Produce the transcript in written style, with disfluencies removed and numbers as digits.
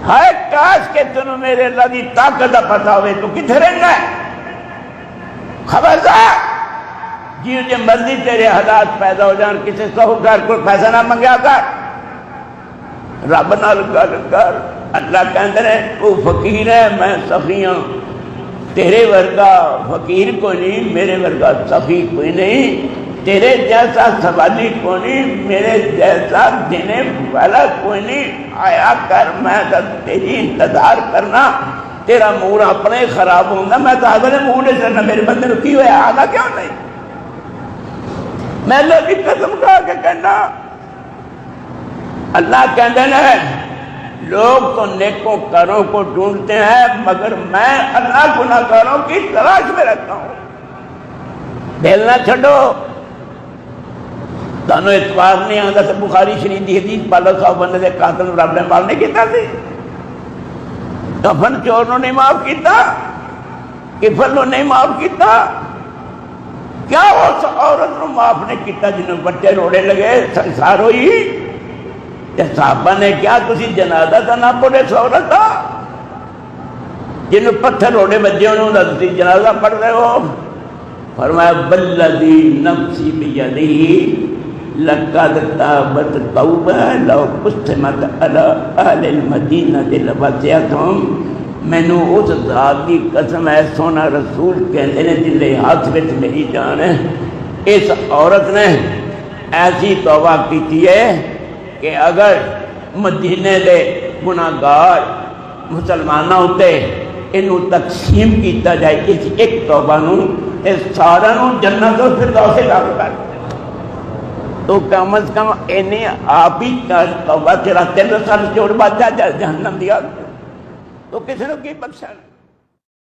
ہائے کاش کہ تنوں میرے اللہ دی طاقت دا پتہ ہوئے تو کتھے رہنا ہے؟ خبردار جیوں جے مرضی تیرے حالات پیدا ہو جان، کسی ساہوکار کو پیسہ نہ منگیا کر، رب نال گل کر۔ اللہ کہندے نے تو فقیر ہے میں سخی ہوں، تیرے ورگا فقیر کوئی نہیں، میرے ورگا سخی کوئی نہیں، تیرے جیسا سوالی کوئی نہیں، میرے جیسا دینے والا کوئی نہیں، آیا کر میں تیری انتظار کرنا، تیرا موڈ اپنے خراب ہوگا، میں تو اگلے موڈ سے نہ میرے بندے کی ہوئے آگا کیوں نہیں؟ میں اللہ کی قسم کھا کے کہنا، اللہ کہندے ہیں لوگ تو نیکوں کاروں کو ڈھونڈتے ہیں مگر میں اللہ گناہ کاروں کی تلاش میں رہتا ہوں۔ دل نہ چھڑو، تانوں اعتبار نہیں آتا تو بخاری شریف دی حدیث پالا صاحب بندے دے قاتل رب نے مارنے کیتا سی، کفن چور نو نہیں معاف کیتا، کفن نو نہیں معاف کیتا، کیا اس عورت نو معاف نہیں کیتا جنہوں بچے روڑے لگے سنسار ہوئی؟ صحابہ نے کیا تسی جنازہ تھا نہ پڑھے اس عورت کا جنہوں پتھر روڑے بجے انہوں نے تسی جنازہ پڑھ رہے ہو؟ فرمایا بالذی نفسی بیدہ لقد تابت توبہ لو قسمت علی اہل المدینہ لوسعتہم، میں نے اس ذات کی قسم ہے سونا رسول کہتے ہیں جلے ہاتھ وچ میری جان ہے، اس عورت نے ایسی توبہ کی ہے کہ اگر مدینے دے گناہگار مسلمانہ ہوتے انہوں تقسیم کیتا جائے اس ایک توبہ نوں اس سارا نوں جنت اور فردوس داخل کر، تو کم از کم انہیں آپ ہی توبہ تیرا 3 سال چوڑ بچا جہنم دیا تو کسی نے کی بخشا نہیں۔